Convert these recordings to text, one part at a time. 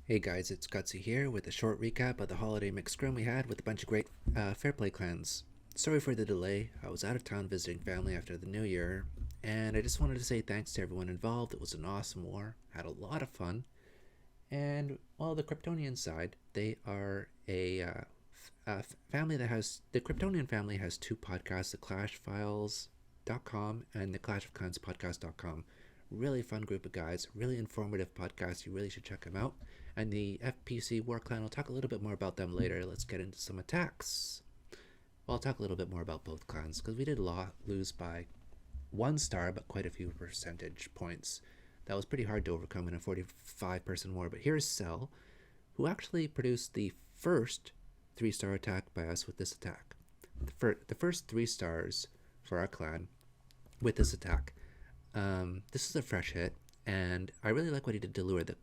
Hey guys, it's Gutsy here with a short recap of the holiday mixed scrim we had with a bunch of great Fairplay clans. Sorry for the delay, I was out of town visiting family after the new year, and I just wanted to say thanks to everyone involved. It was an awesome war, had a lot of fun, and well, the Kryptonian side, they are a family that has, the Kryptonian family has two podcasts, the clashfiles.com and the Clash of Clans podcast.com. Really fun group of guys, really informative podcast. You really should check them out. And the FPC War Clan, I'll talk a little bit more about them later. Let's get into some attacks. Well, I'll talk a little bit more about both clans because we did lose by 1 star, but quite a few percentage points. That was pretty hard to overcome in a 45-person war. But here's Cell, who actually produced the first 3-star attack by us with this attack. The first 3 stars for our clan with this attack. This is a fresh hit, and I really like what he did to lure the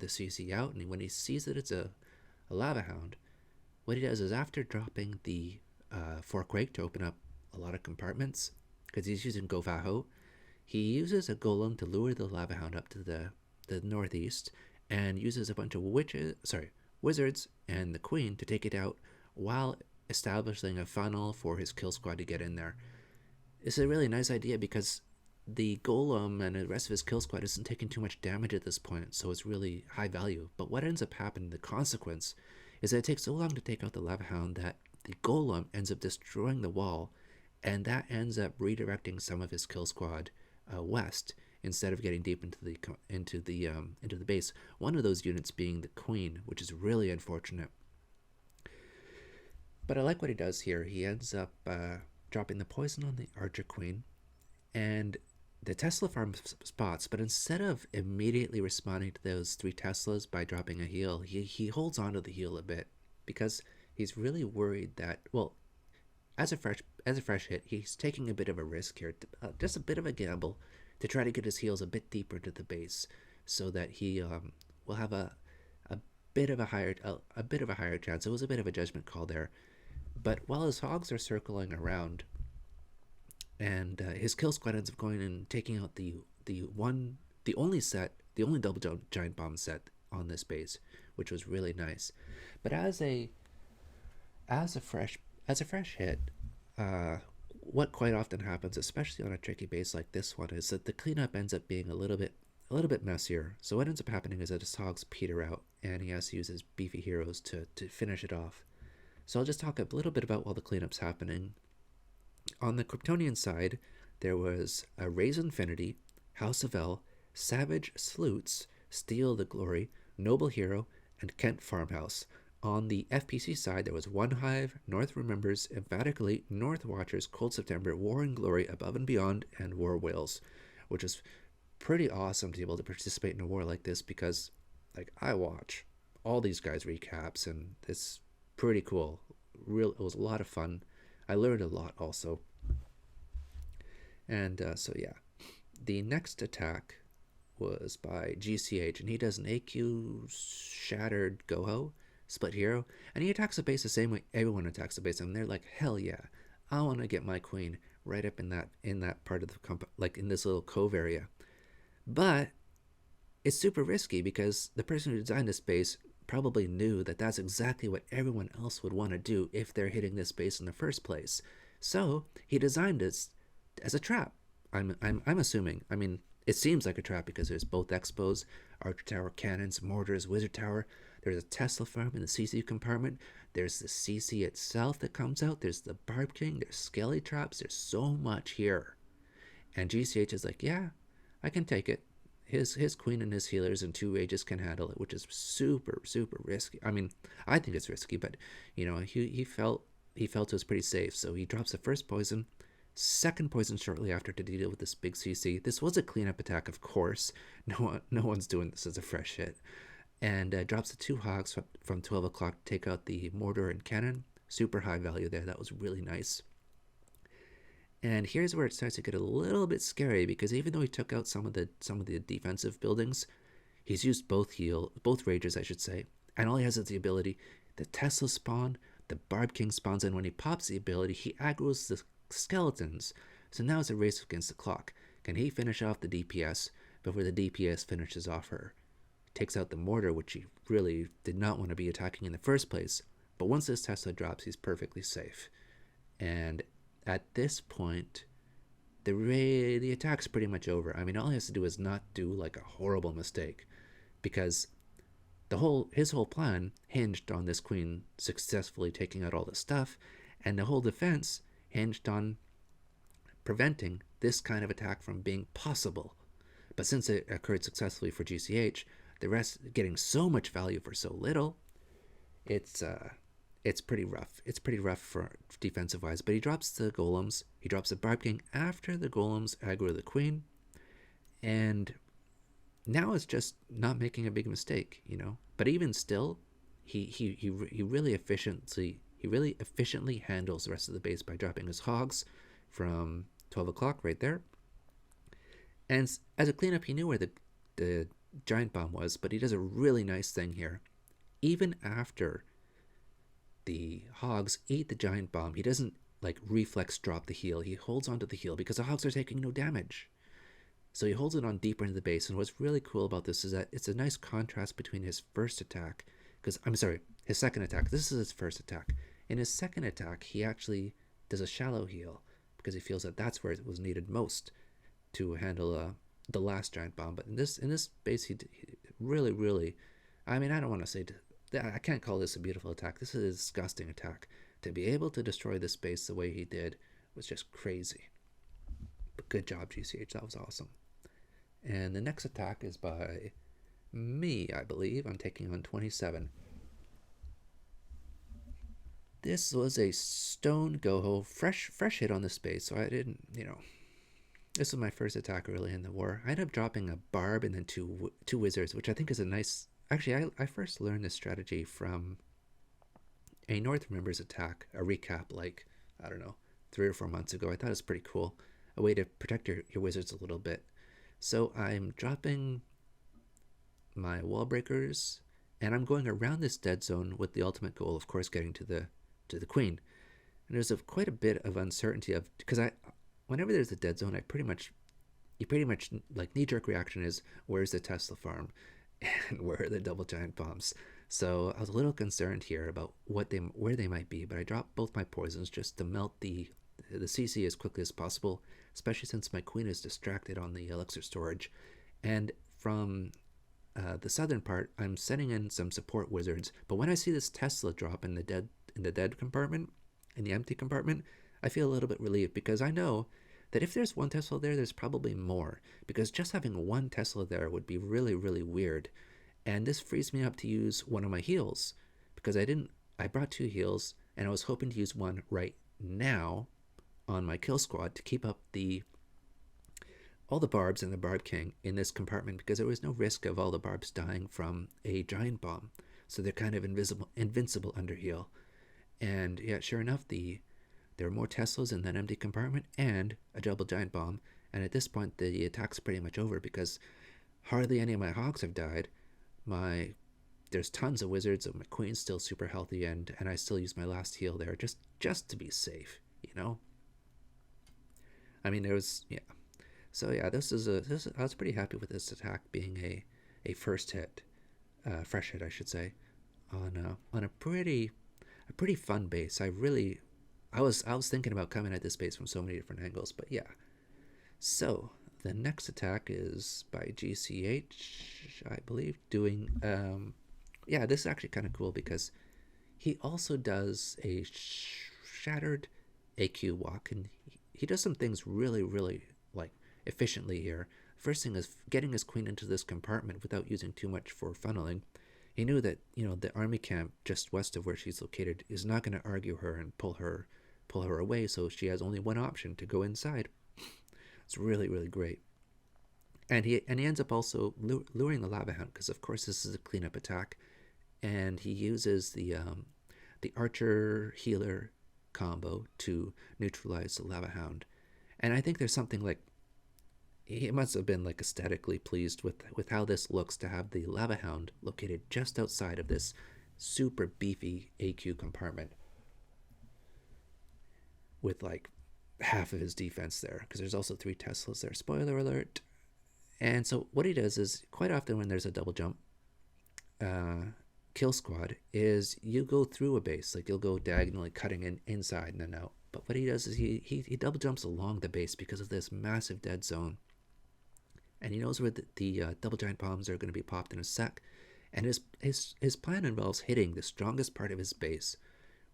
CC out. And when he sees that it's a lava hound, what he does is after dropping the Forquake to open up a lot of compartments, because he's using Govaho, he uses a golem to lure the lava hound up to the northeast, and uses a bunch of wizards and the queen to take it out while establishing a funnel for his kill squad to get in there. It's a really nice idea because the golem and the rest of his kill squad isn't taking too much damage at this point, so it's really high value. But what ends up happening, the consequence, is that it takes so long to take out the lava hound that the golem ends up destroying the wall, and that ends up redirecting some of his kill squad west instead of getting deep into the base. One of those units being the queen, which is really unfortunate. But I like what he does here. He ends up dropping the poison on the archer queen, and the Tesla farm spots, but instead of immediately responding to those 3 Teslas by dropping a heal, he holds on to the heal a bit because he's really worried that, well, as a fresh hit, he's taking a bit of a risk here, just a bit of a gamble to try to get his heals a bit deeper into the base, so that he will have a bit of a higher chance. It was a bit of a judgment call there, but while his hogs are circling around, and his kill squad ends up going and taking out the only double giant bomb set on this base, which was really nice. But as a fresh hit, what quite often happens, especially on a tricky base like this one, is that the cleanup ends up being a little bit messier. So what ends up happening is that his hogs peter out, and he has to use his beefy heroes to finish it off. So I'll just talk a little bit about while the cleanup's happening. On the Kryptonian side, there was a RazeInfinity, House of L, Savage Sloots, Steal the Glory, Noble Hero, and Kent Farmhouse. On the FPC side, there was Onehive, North Remembers, Emphatic Elite, North Watchers, Cold September, War and Glory, Above and Beyond, and War Whales, which is pretty awesome to be able to participate in a war like this because, like, I watch all these guys' recaps, and it's pretty cool. It was a lot of fun. I learned a lot also. And so yeah, the next attack was by GCH, and he does an AQ Shattered Goho split hero, and he attacks the base the same way everyone attacks the base, and they're like, hell yeah, I want to get my queen right up in that part of the like in this little cove area. But it's super risky because the person who designed this base probably knew that that's exactly what everyone else would want to do if they're hitting this base in the first place. So he designed this as a trap. I'm assuming. I mean, it seems like a trap because there's both expos, archer tower, cannons, mortars, wizard tower. There's a Tesla farm in the CC compartment. There's the CC itself that comes out. There's the Barb King. There's skelly traps. There's so much here. And GCH is like, yeah, I can take it. His queen and his healers and 2 rages can handle it, which is super risky. I mean, I think it's risky, but he felt it was pretty safe, so he drops the first poison, second poison shortly after to deal with this big CC. This was a cleanup attack, of course. No one's doing this as a fresh hit, and drops the 2 hogs from 12 o'clock to take out the mortar and cannon. Super high value there. That was really nice. And here's where it starts to get a little bit scary because even though he took out some of the defensive buildings, he's used both rages, I should say, and all he has is the ability. The Tesla spawn, the Barb King spawns, and when he pops the ability, he aggroes the skeletons. So now it's a race against the clock. Can he finish off the DPS before the DPS finishes off her takes out the mortar, which he really did not want to be attacking in the first place. But once this Tesla drops, he's perfectly safe. And at this point, the attack's pretty much over. I mean, all he has to do is not do like a horrible mistake, because his whole plan hinged on this queen successfully taking out all the stuff, and the whole defense hinged on preventing this kind of attack from being possible. But since it occurred successfully for GCH, the rest getting so much value for so little, it's pretty rough. It's pretty rough for defensive wise. But he drops the golems. He drops the Barb King after the golems aggro the queen, and now it's just not making a big mistake, you know. But even still, he really efficiently handles the rest of the base by dropping his hogs from 12 o'clock right there. And as a cleanup, he knew where the giant bomb was, but he does a really nice thing here. Even after the hogs eat the giant bomb, he doesn't like reflex drop the heal. He holds onto the heal because the hogs are taking no damage. So he holds it on deeper into the base. And what's really cool about this is that it's a nice contrast between his first attack, his second attack. This is his first attack. In his second attack, he actually does a shallow heal because he feels that that's where it was needed most to handle the last giant bomb. But in this base, he really, I mean, I don't want to say, I can't call this a beautiful attack. This is a disgusting attack. To be able to destroy this base the way he did was just crazy. But good job, GCH. That was awesome. And the next attack is by me, I believe. I'm taking on 27. This was a stone go-ho, fresh hit on the space, so I didn't, this was my first attack really in the war. I ended up dropping a barb and then two wizards, which I think is a nice... Actually, I first learned this strategy from a North Members attack, a recap, like, I don't know, 3 or 4 months ago. I thought it was pretty cool. A way to protect your wizards a little bit. So I'm dropping my wall breakers, and I'm going around this dead zone with the ultimate goal, of course, getting to the queen. And there's quite a bit of uncertainty because whenever there's a dead zone, you pretty much like knee-jerk reaction is, where's the Tesla farm and where are the double giant bombs? So I was a little concerned here about where they might be, but I dropped both my poisons just to melt the CC as quickly as possible, especially since my queen is distracted on the elixir storage. And from the southern part, I'm setting in some support wizards, but when I see this Tesla drop in the dead compartment, in the empty compartment, I feel a little bit relieved, because I know that if there's one Tesla there, there's probably more, because just having one Tesla there would be really, really weird. And this frees me up to use one of my heals, because I brought 2 heals, and I was hoping to use one right now on my kill squad to keep up all the barbs and the Barb King in this compartment, because there was no risk of all the barbs dying from a giant bomb. So they're kind of invincible under heal. And yeah, sure enough, there are more Teslas in that empty compartment and a double giant bomb. And at this point, the attack's pretty much over, because hardly any of my hogs have died. There's tons of wizards, and my queen's still super healthy, and I still use my last heal there just to be safe, I mean, So yeah, I was pretty happy with this attack being a first hit, fresh hit, I should say, on a pretty fun base. I was thinking about coming at this base from so many different angles, but yeah. So the next attack is by GCH, I believe, doing this is actually kind of cool, because he also does a shattered AQ walk, and he does some things really, really efficiently here. First thing is getting his queen into this compartment without using too much for funneling. He knew that the army camp just west of where she's located is not going to argue her and pull her away, so she has only one option: to go inside. It's really, really great. And he ends up also luring the lava hound, because of course this is a cleanup attack, and he uses the archer healer combo to neutralize the lava hound. And I think there's something like, he must have been aesthetically pleased with how this looks, to have the lava hound located just outside of this super beefy AQ compartment with half of his defense there, because there's also 3 Teslas there, spoiler alert. And so what he does is, quite often when there's a double jump, kill squad is you go through a base, like you'll go diagonally cutting in inside and then out. But what he does is he double jumps along the base because of this massive dead zone, and he knows where the double giant bombs are going to be popped in a sec. And his plan involves hitting the strongest part of his base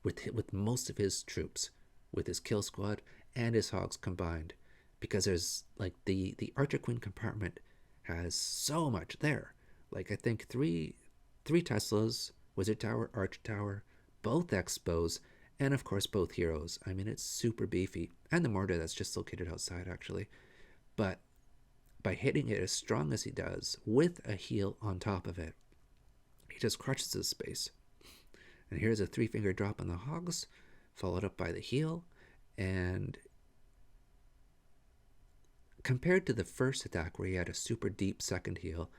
with most of his troops, with his kill squad and his hogs combined, because there's like the Archer Queen compartment has so much there. Like I think three Teslas, Wizard Tower, Archer Tower, both expos, and of course both heroes. I mean, it's super beefy, and the mortar that's just located outside actually. But by hitting it as strong as he does with a heal on top of it, he just crushes his space. And here's a 3-finger drop on the hogs, followed up by the heal. And compared to the first attack where he had a super deep second heal,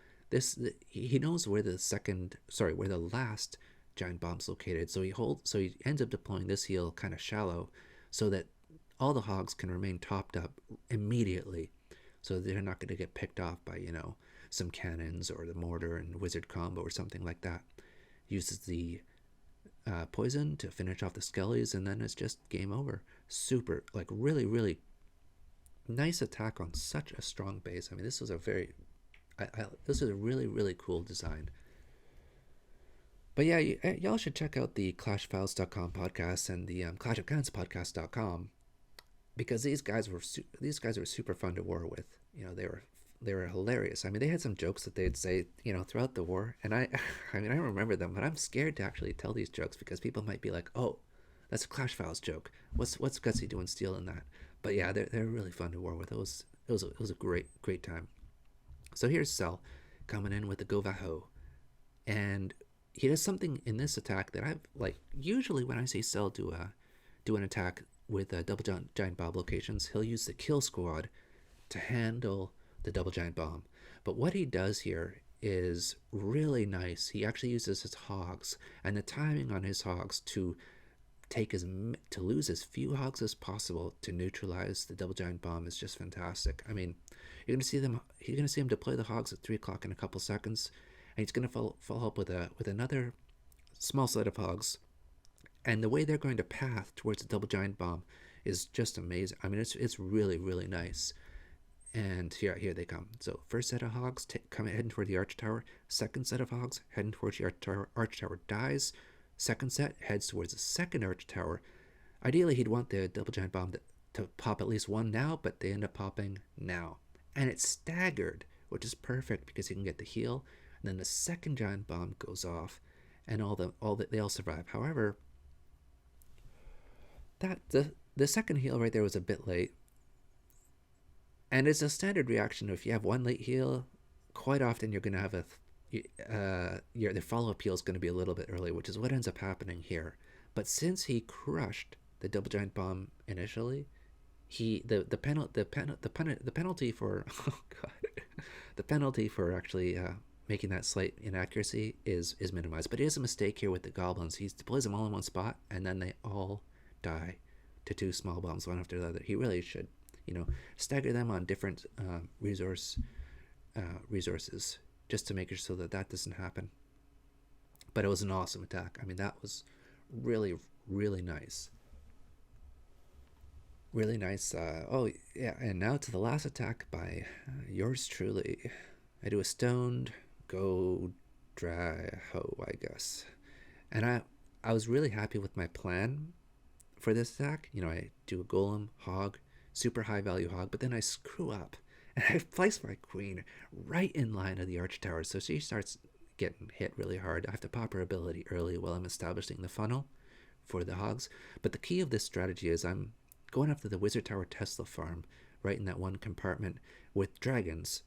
he knows where the last giant bomb's located. So he ends up deploying this heal kind of shallow, so that all the hogs can remain topped up immediately, so they're not going to get picked off by some cannons or the mortar and wizard combo or something like that. Uses the poison to finish off the skellies, and then it's just game over. Super, like really, really nice attack on such a strong base. I mean, this was a really, really cool design. But yeah, y'all should check out the clashfiles.com podcast and the clashofclanspodcast.com, because these guys were super fun to war with. They were hilarious. I mean, they had some jokes that they'd say, throughout the war, and I remember them, but I'm scared to actually tell these jokes because people might be like, "Oh, that's a Clash Files joke. What's Gutsy doing stealing that?" But yeah, they're really fun to war with. It was a great time. So here's Cell coming in with the Govaho, and he does something in this attack that I've usually when I see Cell do an attack with double giant bomb locations, he'll use the kill squad to handle the double giant bomb. But what he does here is really nice. He actually uses his hogs and the timing on his hogs to lose as few hogs as possible to neutralize the double giant bomb is just fantastic. I mean, you're gonna see him deploy the hogs at 3 o'clock in a couple seconds, and he's gonna follow up with another small set of hogs, and the way they're going to path towards the double giant bomb is just amazing. I mean, it's really, really nice. And here they come. So first set of hogs heading toward the arch tower. Second set of hogs heading towards the arch tower. Arch tower dies. Second set heads towards the second arch tower. Ideally, he'd want the double giant bomb to pop at least one now, but they end up popping now. And it's staggered, which is perfect because he can get the heal. And then the second giant bomb goes off, and they all survive. However, the second heal right there was a bit late. And it's a standard reaction. If you have one late heal, quite often you're going to have the follow-up heal is going to be a little bit early, which is what ends up happening here. But since he crushed the double giant bomb initially, the penalty for the penalty for actually making that slight inaccuracy is minimized. But it is a mistake here with the goblins. He deploys them all in one spot, and then they all die to 2 small bombs, one after the other. He really should stagger them on different resources, just to make it so that doesn't happen. But it was an awesome attack. I mean, that was really, really nice. Really nice. Oh, yeah, and now to the last attack by yours truly. I do a stoned go dry ho, I guess. And I was really happy with my plan for this attack. I do a golem, hog, super high value hog, but then I screw up and I place my queen right in line of the arch tower, so she starts getting hit really hard. I have to pop her ability early while I'm establishing the funnel for the hogs. But the key of this strategy is I'm going after the wizard tower Tesla farm right in that one compartment with dragons.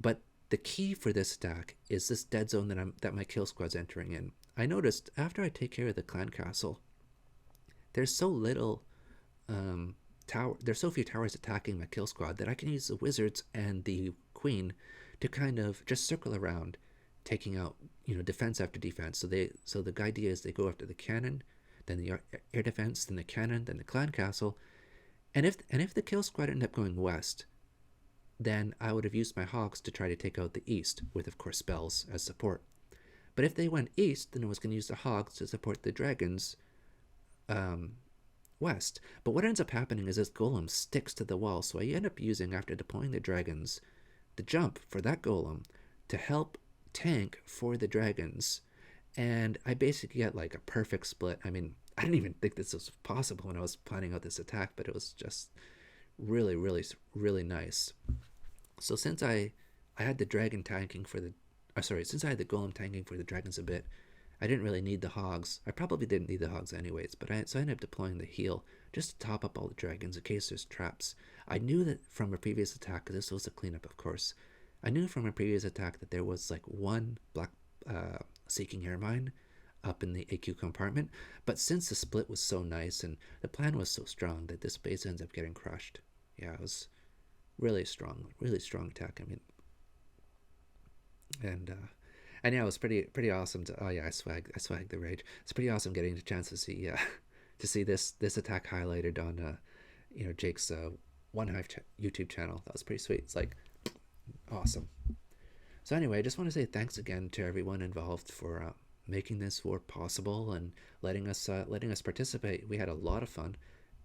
But the key for this attack is this dead zone that my kill squad's entering in. I noticed after I take care of the clan castle, there's so little there's so few towers attacking my kill squad that I can use the wizards and the queen to kind of just circle around, taking out defense after defense. So the idea is they go after the cannon, then the air defense, then the cannon, then the clan castle, and if the kill squad ended up going west, then I would have used my hogs to try to take out the east with, of course, spells as support. But if they went east, then it was going to use the hogs to support the dragons west. But what ends up happening is this golem sticks to the wall, so I end up using, after deploying the dragons, the jump for that golem to help tank for the dragons. And I basically get like a perfect split. I mean, I didn't even think this was possible when I was planning out this attack, but it was just really, really, really nice. So since I had the dragon tanking for the, since I had the golem tanking for the dragons a bit, I didn't really need the hogs. I probably didn't need the hogs anyways, but so I ended up deploying the heal just to top up all the dragons in case there's traps. I knew that from a previous attack, because this was a cleanup, of course. I knew from a previous attack that there was like one black seeking air mine up in the AQ compartment, but since the split was so nice and the plan was so strong that this base ends up getting crushed. Yeah, it was really strong attack. I mean, and yeah, it was pretty awesome to, oh yeah, I swag the rage. It's pretty awesome getting the chance to see to see this attack highlighted on Jake's Onehive YouTube channel. That was pretty sweet. It's like awesome. So anyway, I just want to say thanks again to everyone involved for making this war possible and letting us participate. We had a lot of fun,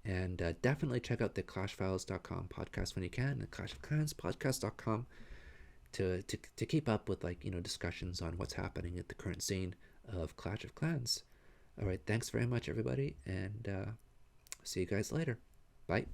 and definitely check out the clashfiles.com podcast when you can, the Clash of Clans podcast.com, to keep up with discussions on what's happening at the current scene of Clash of Clans. All right, thanks very much everybody, and see you guys later. Bye.